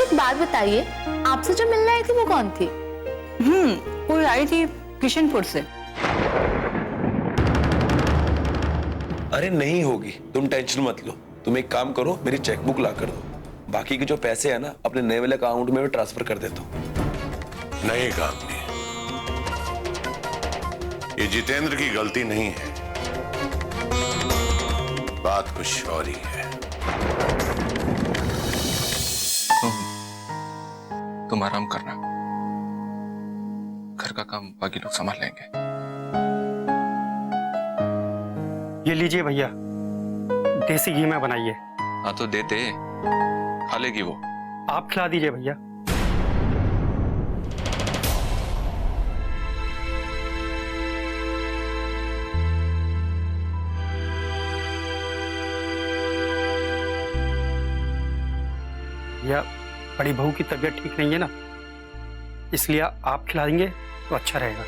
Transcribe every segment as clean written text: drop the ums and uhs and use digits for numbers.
एक बात बताइए, आपसे जो मिलने आई थी वो कौन थी? कोई आई थी किशनपुर से। अरे नहीं होगी, तुम टेंशन मत लो। तुम एक काम करो, मेरी चेकबुक ला कर दो, बाकी के जो पैसे है ना अपने नए वाले अकाउंट में ट्रांसफर कर देता हूँ। नहीं कामनी, ये जितेंद्र की गलती नहीं है, बात कुछ और ही है। तुम आराम करना, घर का काम बाकी लोग संभाल लेंगे। ये लीजिए भैया, देसी घी में बनाइए। हाँ तो देते, खा लेगी वो। आप खिला दीजिए भैया। भैया, बड़ी बहू की तबीयत ठीक नहीं है ना, इसलिए आप खिला देंगे तो अच्छा रहेगा।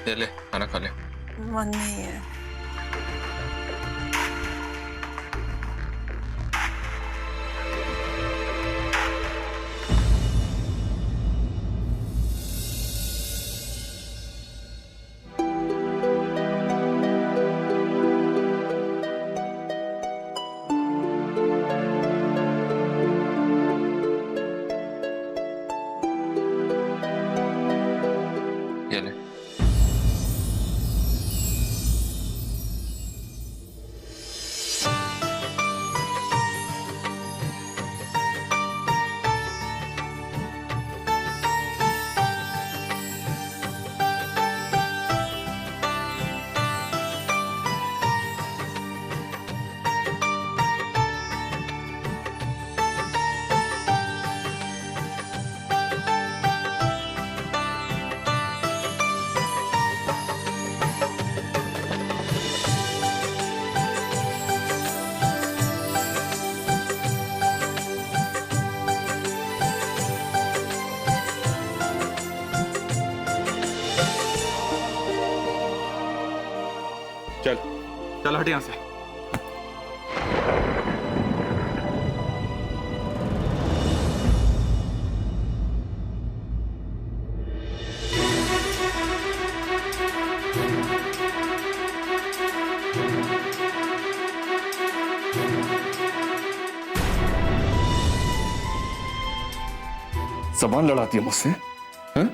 ले ले, खाना खा ले। मन नहीं है। ये ले। चल चल हट यहाँ से। सामान लड़ाती है मुझसे, हैं?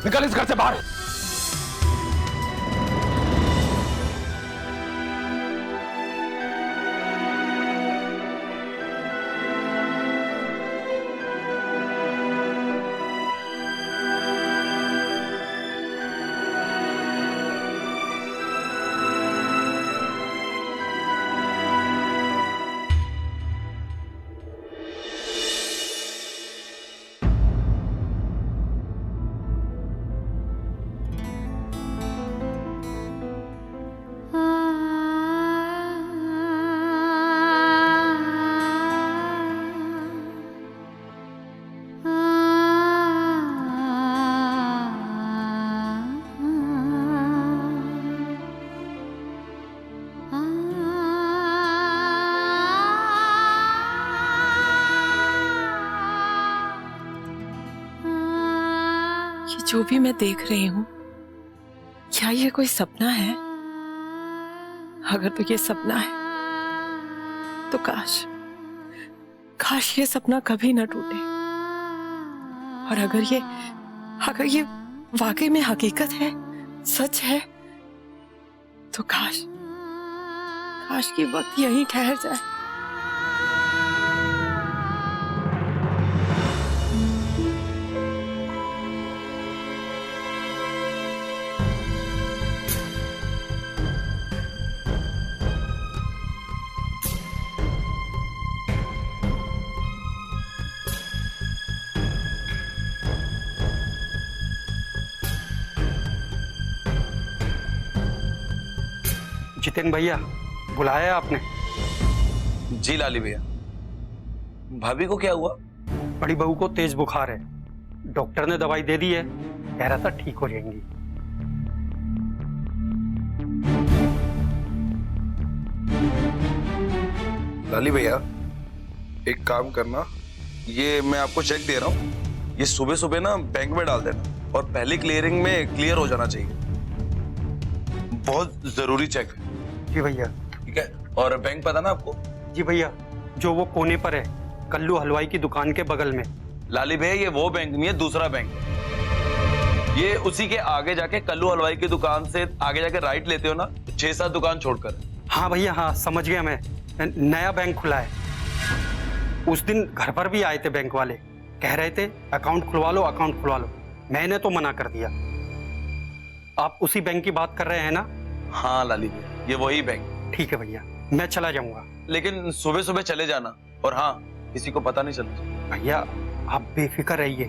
निकल इस घर से बाहर। जो भी मैं देख रही हूं, क्या ये कोई सपना है? अगर तो ये सपना है तो काश ये सपना कभी न टूटे। और अगर ये वाकई में हकीकत है, सच है, तो काश कि वक्त यहीं ठहर जाए। जितेन भैया, बुलाया आपने? जी लाली भैया। भाभी को क्या हुआ? बड़ी बहू को तेज बुखार है, डॉक्टर ने दवाई दे दी है, कह रहा था ठीक हो जाएंगी। लाली भैया एक काम करना, ये मैं आपको चेक दे रहा हूँ, ये सुबह सुबह ना बैंक में डाल देना और पहली क्लियरिंग में क्लियर हो जाना चाहिए। बहुत जरूरी चेक है। जी भैया। ठीक है, और बैंक पता ना आपको? जी भैया, जो वो कोने पर है, कल्लू हलवाई की दुकान के बगल में। लाली भैया ये वो बैंक नहीं है, दूसरा बैंक है। ये उसी के आगे जाके कल्लू हलवाई की दुकान से आगे जाके राइट लेते हो ना, 6-7 दुकान छोड़कर। हाँ भैया, हाँ समझ गया मैं। नया बैंक खुला है। उस दिन घर पर भी आए थे बैंक वाले, कह रहे थे अकाउंट खुलवा लो, अकाउंट खुलवा लो। मैंने तो मना कर दिया। आप उसी बैंक की बात कर रहे हैं ना? हाँ लाली भैया, ये वही बैंक। ठीक है भैया, मैं चला जाऊंगा। लेकिन सुबह सुबह चले जाना, और हाँ किसी को पता नहीं चलना चाहिए। भैया आप बेफिक्र रहिए,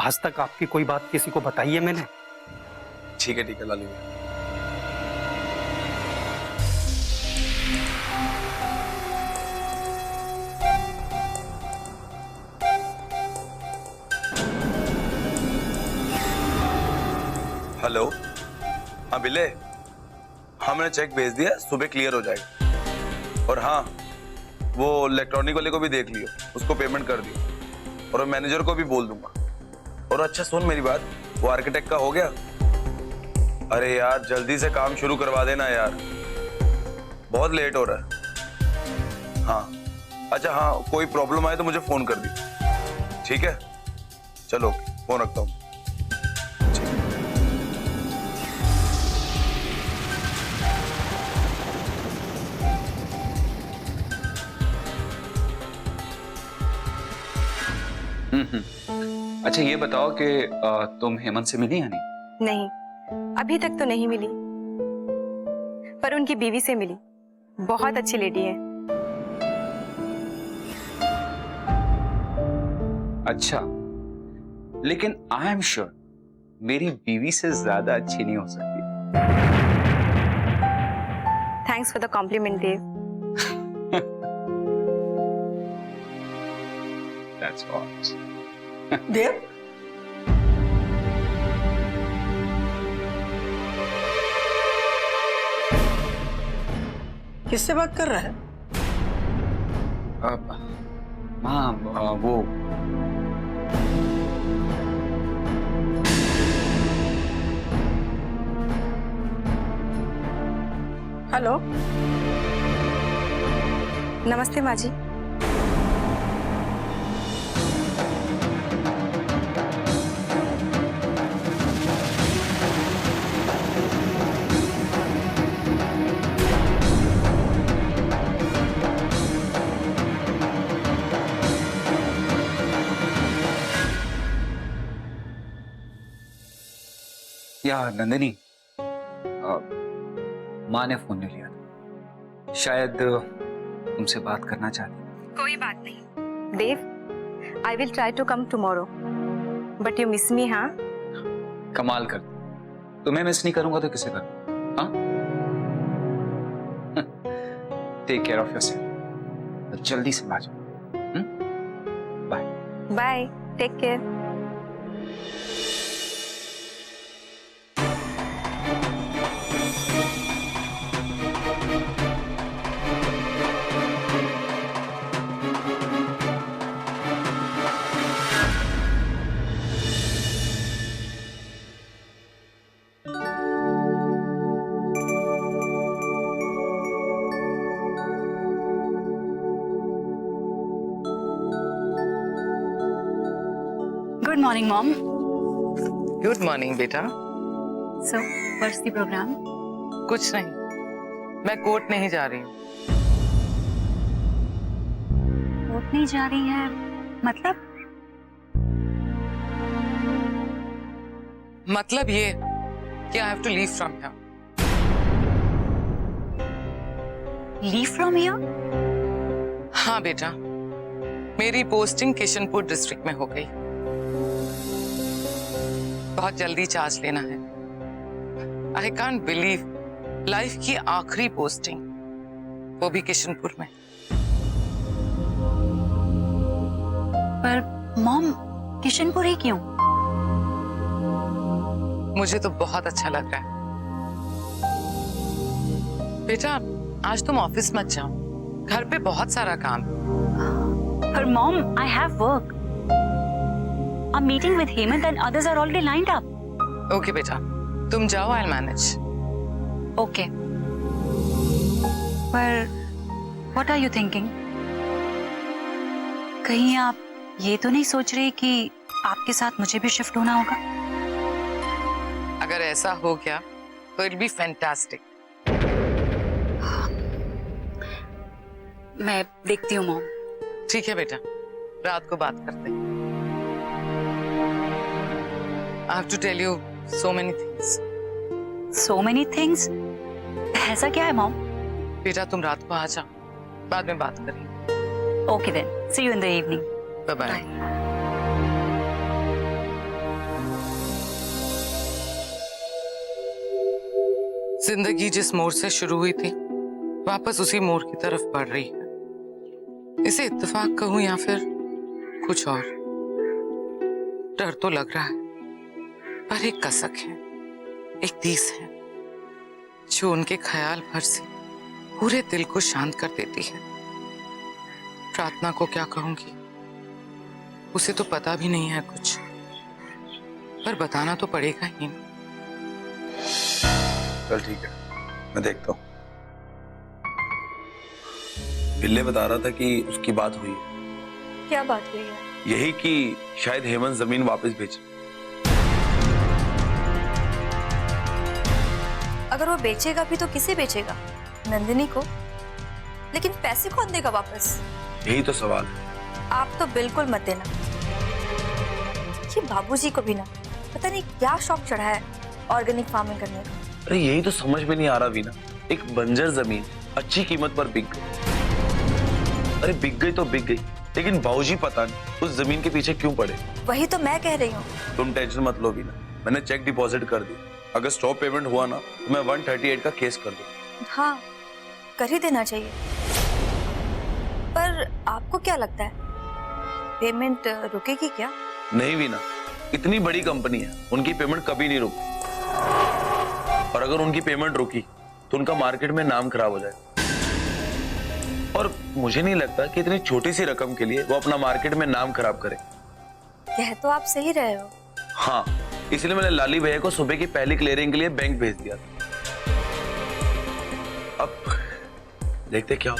आज तक आपकी कोई बात किसी को बताई है मैंने? ठीक है लाली भैया। हेलो, हाँ बिले, हाँ मैंने चेक भेज दिया, सुबह क्लियर हो जाएगा। और हाँ वो इलेक्ट्रॉनिक वाले को भी देख लियो, उसको पेमेंट कर दियो, और मैनेजर को भी बोल दूंगा। और अच्छा सुन मेरी बात, वो आर्किटेक्ट का हो गया? अरे यार जल्दी से काम शुरू करवा देना यार, बहुत लेट हो रहा है। हाँ अच्छा, हाँ कोई प्रॉब्लम आए तो मुझे फोन कर दी। ठीक है चलो, फोन रखता हूँ। अच्छा ये बताओ कि तुम हेमंत से मिली या नहीं? नहीं, अभी तक तो नहीं मिली, पर उनकी बीवी से मिली। बहुत अच्छी लेडी है। अच्छा, लेकिन आई एम श्योर मेरी बीवी से ज्यादा अच्छी नहीं हो सकती। Thanks for the compliment Dev. That's what. Dev, किससे बात कर रहा है? माँ वो हेलो, नमस्ते माँ जी। या नंदिनी, माँ ने फोन नहीं लिया था, शायद तुमसे बात करना चाहती। कोई बात नहीं Dev, I will try to come tomorrow, but you miss me. हाँ कमाल कर, तुम्हें मिस नहीं करूंगा तो किसे करूं? हाँ टेक केयर ऑफ योरसेल्फ, जल्दी से आ जाओ। Bye bye, take care. Good morning mom. Good morning बेटा। So what's the programme? कुछ नहीं, मैं कोर्ट नहीं जा रही हूँ। कोर्ट नहीं जा रही है मतलब? मतलब ये कि I have to leave from here. Leave from here? हाँ बेटा, मेरी पोस्टिंग किशनपुर डिस्ट्रिक्ट में हो गई। बहुत जल्दी चार्ज लेना है। आई कांट बिलीव लाइफ की आखिरी पोस्टिंग, वो भी किशनपुर में। पर मॉम, किशनपुर ही क्यों? मुझे तो बहुत अच्छा लग रहा है। बेटा, आज तुम ऑफिस मत जाओ, घर पे बहुत सारा काम। पर mom, I have work. A meeting with Hemant and others are already lined up. Okay बेटा, तुम जाओ, I'll manage. Okay. पर what are you thinking? कहीं आप ये तो नहीं सोच रहे कि आपके साथ मुझे भी शिफ्ट होना होगा? अगर ऐसा हो गया तो it'll be fantastic. मैं देखती हूँ मॉम। ठीक है बेटा, रात को बात करते हैं। I have to tell you so many things. So many things? ऐसा क्या है मॉम? बेटा, तुम रात को आ जाओ, बाद में बात करेंगे। Okay then. See you in the evening. Bye bye. जिंदगी जिस मोड़ से शुरू हुई थी, वापस उसी मोड़ की तरफ बढ़ रही है। इसे इत्तेफाक कहूं या फिर कुछ और, डर तो लग रहा है, पर एक कसक है, एक तीस है, जो उनके ख्याल भर से पूरे दिल को शांत कर देती है। प्रार्थना को क्या कहूंगी, उसे तो पता भी नहीं है कुछ, पर बताना तो पड़ेगा ही ना। चल ठीक है, मैं देखता हूँ। बिल्ले बता रहा था कि उसकी बात हुई है। क्या बात हुई है? यही कि शायद हेमंत जमीन वापस भेजे। अगर वो बेचेगा भी तो किसे बेचेगा? नंदिनी को। लेकिन पैसे कौन देगा वापस? यही तो सवाल है। आप तो बिल्कुल मत देना। ये बाबूजी को भी ना पता नहीं क्या शौक चढ़ा है ऑर्गेनिक फार्मिंग करने का। अरे यही तो समझ में नहीं आ रहा वीना, एक बंजर जमीन अच्छी कीमत पर बिक गई। अरे बिक गई तो बिक गई, लेकिन बाबूजी पता नहीं उस जमीन के पीछे क्यों पड़े। वही तो मैं कह रही हूँ। तुम टेंशन मत लो वीना, मैंने चेक डिपॉजिट कर दिया। अगर स्टॉप पेमेंट हुआ ना तो मैं 138 का केस कर दूं। हाँ, कर ही देना चाहिए। पर आपको क्या लगता है, पेमेंट रुकेगी क्या? नहीं वीना, इतनी बड़ी कंपनी है, उनकी पेमेंट कभी नहीं रुकती। और अगर उनकी पेमेंट रुकी तो उनका मार्केट में नाम खराब हो जाएगा। और मुझे नहीं लगता कि इतनी छोटी सी रकम के लिए वो अपना मार्केट में नाम खराब करे। कह तो आप सही रहे हो। हाँ, इसलिए मैंने लाली भैया को सुबह की पहली क्लियरिंग के लिए बैंक भेज दिया था। अब देखते क्या हो।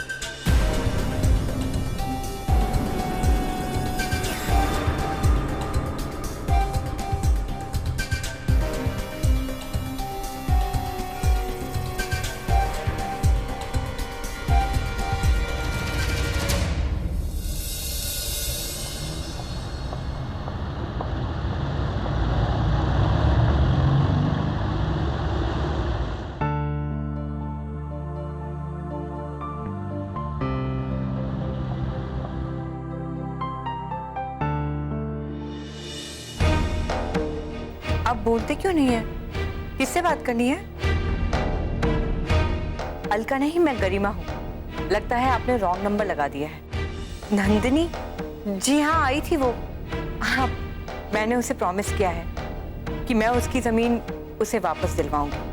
आप बोलते क्यों नहीं है? किससे बात करनी है? अलका नहीं, मैं गरिमा हूँ। लगता है आपने रॉन्ग नंबर लगा दिया है। नंदिनी? जी हाँ, आई थी वो। हाँ, मैंने उसे प्रॉमिस किया है कि मैं उसकी जमीन उसे वापस दिलवाऊंगी।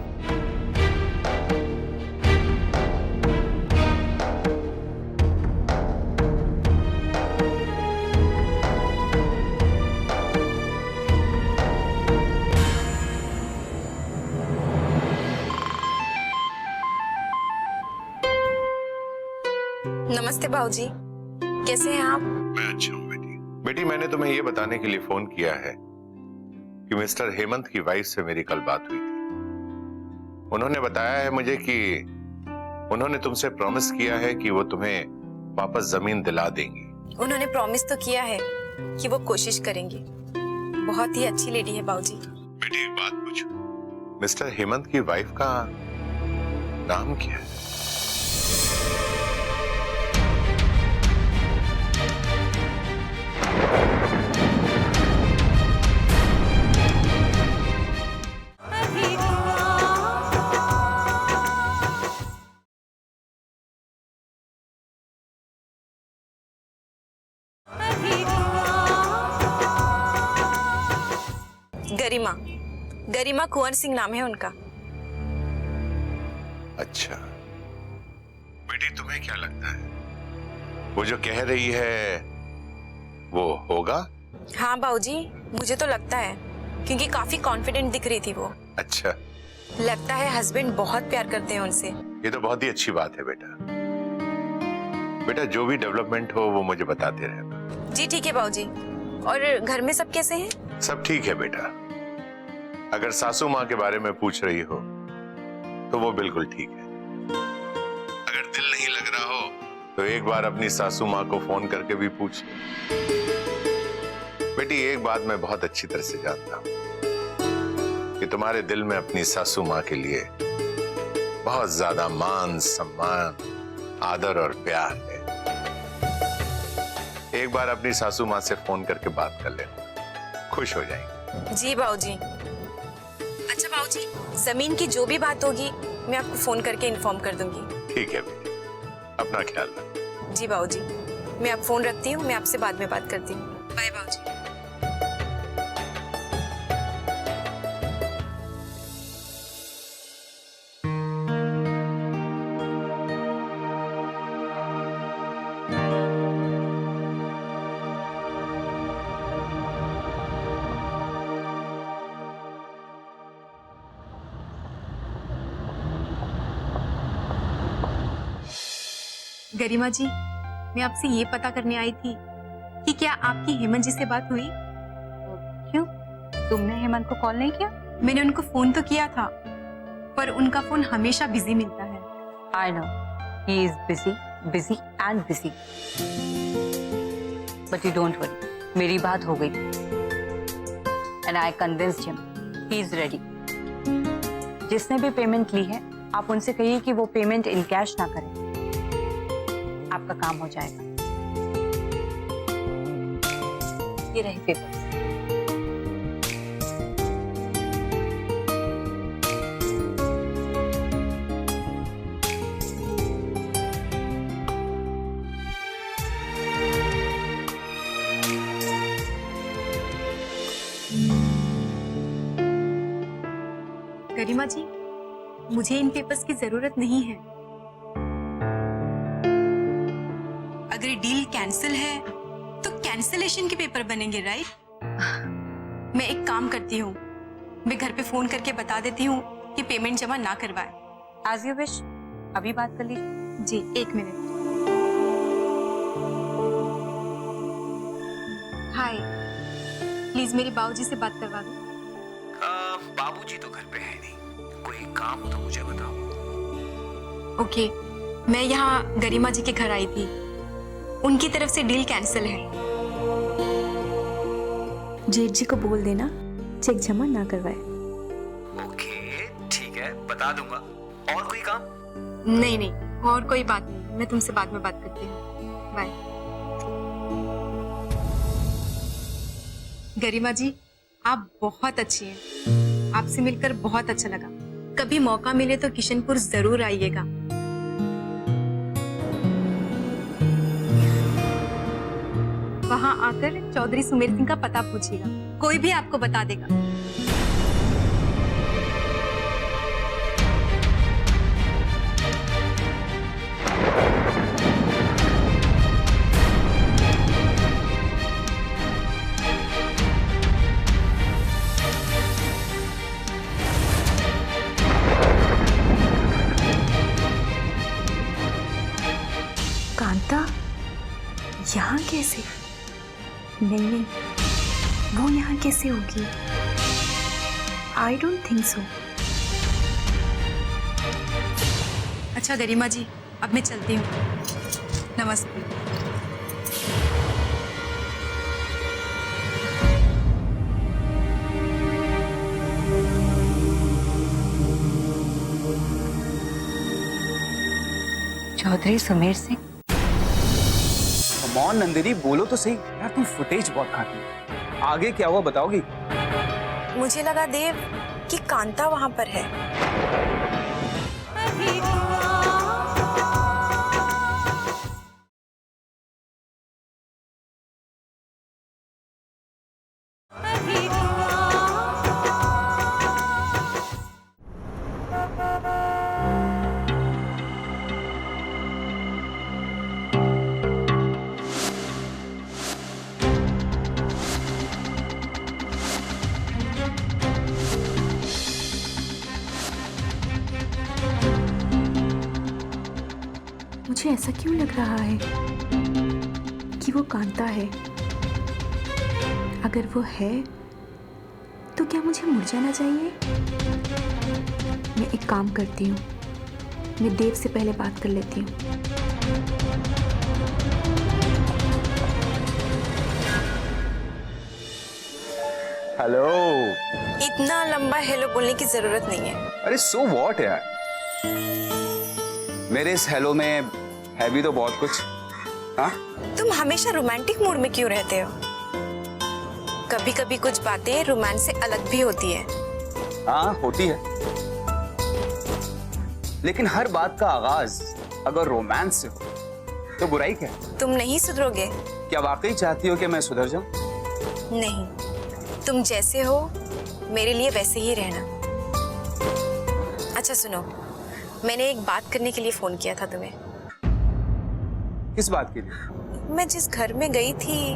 नमस्ते भाऊजी, कैसे हैं आप? मैं अच्छा हूँ बेटी। बेटी, मैंने तुम्हें यह बताने के लिए फोन किया है कि मिस्टर हेमंत की वाइफ से मेरी कल बात हुई थी। उन्होंने बताया है मुझे कि उन्होंने तुमसे प्रॉमिस किया है कि वो तुम्हें वापस जमीन दिला देंगी। उन्होंने प्रॉमिस तो किया है कि वो कोशिश करेंगे। बहुत ही अच्छी लेडी है बाबूजी। बेटी, एक बात पूछो, मिस्टर हेमंत की वाइफ का नाम क्या है? गरिमा, गरिमा कुंवर सिंह नाम है उनका। अच्छा बेटी, तुम्हें क्या लगता है वो जो कह रही है वो होगा? हाँ बाबूजी, मुझे तो लगता है, क्योंकि काफी कॉन्फिडेंट दिख रही थी वो। अच्छा, लगता है हस्बैंड बहुत प्यार करते हैं उनसे। ये तो बहुत ही अच्छी बात है बेटा। बेटा जो भी डेवलपमेंट हो वो मुझे बताते रहना। जी ठीक है बाबूजी। और घर में सब कैसे हैं? सब ठीक है बेटा। अगर सासू माँ के बारे में पूछ रही हो तो वो बिल्कुल ठीक है। अगर दिल नहीं लग रहा हो तो एक बार अपनी सासू माँ को फोन करके भी पूछ लो। बेटी एक बात मैं बहुत अच्छी तरह से जानता हूं कि तुम्हारे दिल में अपनी सासू माँ के लिए बहुत ज्यादा मान, सम्मान, आदर और प्यार है। एक बार अपनी सासू माँ से फोन करके बात कर लेना, खुश हो जाएंगे। जी बाबूजी। अच्छा बाबूजी, जमीन की जो भी बात होगी मैं आपको फोन करके इन्फॉर्म कर दूंगी। ठीक है बेटी, अपना ख्याल रख। जी बाबूजी, मैं अब फोन रखती हूँ, मैं आपसे बाद में बात करती हूँ। बाय बाबूजी। गरिमा जी, मैं आपसे ये पता करने आई थी कि क्या आपकी हेमंत जी से बात हुई? क्यों, तुमने हेमंत को कॉल नहीं किया? मैंने उनको फोन तो किया था, पर उनका फोन हमेशा बिजी मिलता है। I know, he is busy and busy. But you don't worry, मेरी बात हो गई and I convinced him, he is ready. जिसने भी पेमेंट ली है, आप उनसे कहिए कि वो पेमेंट इन कैश ना करें, आपका काम हो जाएगा। ये रहे पेपर। गरिमा जी, मुझे इन पेपर्स की जरूरत नहीं है। अगर डील कैंसिल है तो कैंसिलेशन के पेपर बनेंगे, राइट? मैं एक काम करती हूँ, मैं घर पे फोन करके बता देती हूँ कि पेमेंट जमा ना करवाए। As you wish, अभी बात कर लीजिए। जी, एक मिनट। हाय, प्लीज मेरे बाबूजी से बात करवा दो। बाबूजी तो घर पे है नहीं, कोई काम हो तो मुझे बताओ। ओके, मैं यहाँ गरिमा जी के घर आई थी, उनकी तरफ से डील कैंसिल है। जेठ जी को बोल देना चेक जमा ना करवाए। ओके ठीक है, बता दूंगा। और कोई काम? नहीं नहीं, और कोई बात नहीं, मैं तुमसे बाद में बात करती हूँ। बाय। गरिमा जी, आप बहुत अच्छी हैं, आपसे मिलकर बहुत अच्छा लगा। कभी मौका मिले तो किशनपुर जरूर आइएगा। वहां आकर चौधरी सुमेर सिंह का पता पूछिएगा, कोई भी आपको बता देगा। कांता यहाँ कैसे? नहीं नहीं, वो यहाँ कैसे होगी? I don't think so. अच्छा गरिमा जी, अब मैं चलती हूँ। नमस्ते। चौधरी सुमेर सिंह। कमॉन नंदिनी, बोलो तो सही यार, तुम फुटेज बहुत खाती हो। आगे क्या हुआ बताओगी? मुझे लगा देव कि कांता वहां पर है। मुझे ऐसा क्यों लग रहा है कि वो कांता है? अगर वो है तो क्या मुझे मुड़ जाना चाहिए? मैं एक काम करती हूँ, मैं देव से पहले बात कर लेती हूँ। हेलो। इतना लंबा हेलो बोलने की जरूरत नहीं है। अरे सो व्हाट यार, मेरे इस हेलो में है भी तो बहुत कुछ। हाँ, तुम हमेशा रोमांटिक मूड में क्यों रहते हो? कभी कभी कुछ बातें रोमांस से अलग भी होती है। हाँ होती है, लेकिन हर बात का आगाज अगर रोमांस से हो तो बुराई क्या है? तुम नहीं सुधरोगे। क्या वाकई चाहती हो कि मैं सुधर जाऊं? नहीं, तुम जैसे हो मेरे लिए वैसे ही रहना। अच्छा सुनो, मैंने एक बात करने के लिए फोन किया था तुम्हें। किस बात के लिए? मैं जिस घर में गई थी,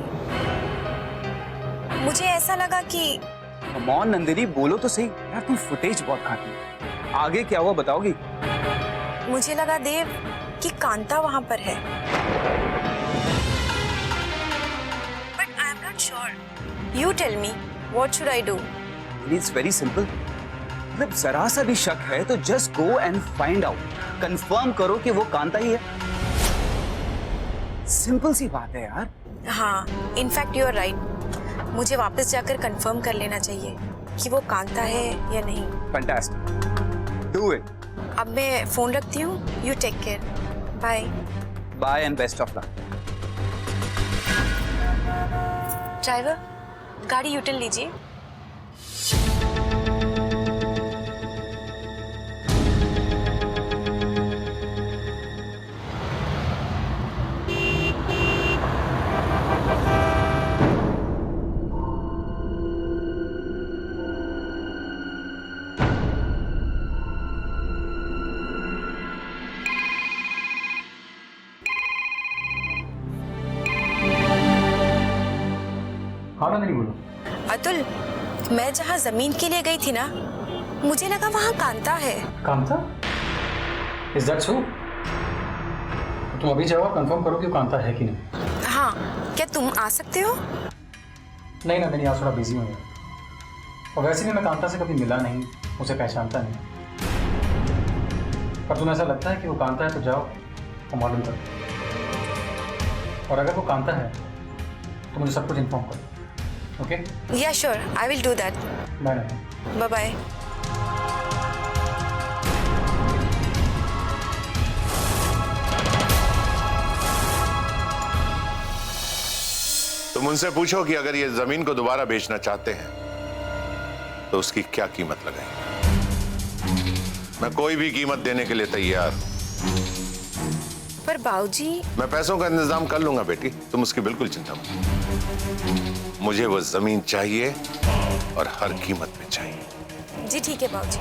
मुझे ऐसा लगा कि कम ऑन नंदिनी, बोलो तो सही यार, तुम फुटेज बहुत खाती हो। आगे क्या हुआ बताओगी? मुझे लगा देव कि कांता वहां पर है, but I am not sure. You tell me, what should I do? It's very simple. मतलब जरा सा भी शक है तो just go and find out, confirm करो कि वो कांता ही है। सिंपल सी बात है यार। हाँ, इनफैक्ट यू आर राइट। मुझे वापस जाकर कंफर्म कर लेना चाहिए कि वो कांता है या नहीं। Fantastic, do it. अब मैं फोन रखती हूँ। You take care. Bye. Bye and best of luck. Driver, गाड़ी यूटर्न लीजिए। हाँ नंदिनी बोलो। अतुल, मैं जहाँ जमीन के लिए गई थी ना, मुझे लगा वहाँ कांता है। कांता? Is that so? तुम अभी जाओ, कंफर्म करो कि कांता है कि नहीं। हाँ, क्या तुम आ सकते हो? नहीं नंदिनी, आज थोड़ा बिजी हूँ यार, और वैसे भी मैं कांता से कभी मिला नहीं, उसे पहचानता नहीं। पर तुम्हें ऐसा लगता है कि वो कांता है तो जाओ और मालूम करो, और अगर वो कांता है तो मुझे सब कुछ इन्फॉर्म करो। ओके? या sure, I will do that. Bye bye bye. तुम उनसे पूछो कि अगर ये जमीन को दोबारा बेचना चाहते हैं तो उसकी क्या कीमत लगाएंगे। मैं कोई भी कीमत देने के लिए तैयार हूं। पर बाबूजी, मैं पैसों का इंतजाम कर लूंगा बेटी, तुम उसकी बिल्कुल चिंता मत करो। मुझे वो जमीन चाहिए और हर कीमत पे चाहिए। जी ठीक है बाबूजी।